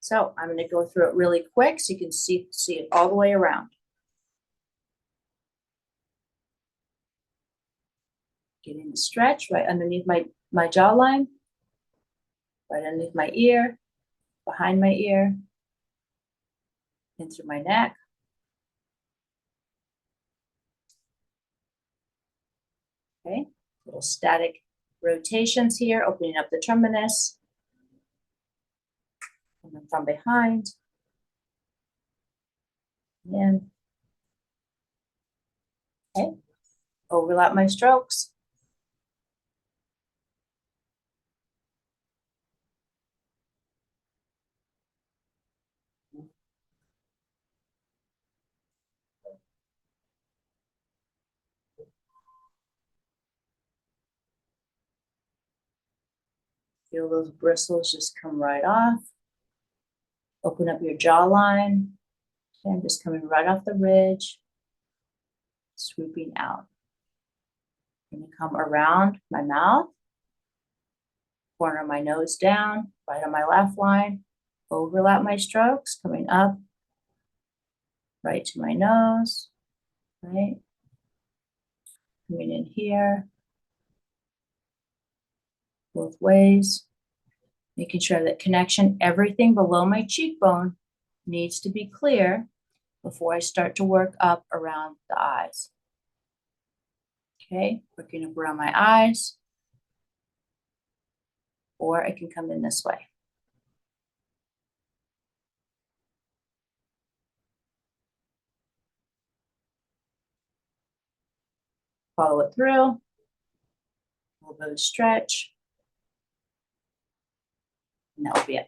So I'm going to go through it really quick so you can see it all the way around. Getting the stretch right underneath my jawline, right underneath my ear, behind my ear, in through my neck. Okay, little static rotations here, opening up the terminus. And then from behind. In. Okay, overlap my strokes. Feel those bristles just come right off. Open up your jawline. Okay, I'm just coming right off the ridge, swooping out. I'm going to come around my mouth, corner of my nose down, right on my laugh line, overlap my strokes, coming up, right to my nose, right? Coming in here, both ways, making sure that connection, everything below my cheekbone needs to be clear before I start to work up around the eyes. Okay, working up around my eyes, or I can come in this way. Follow it through, a little bit of stretch, and that will be it.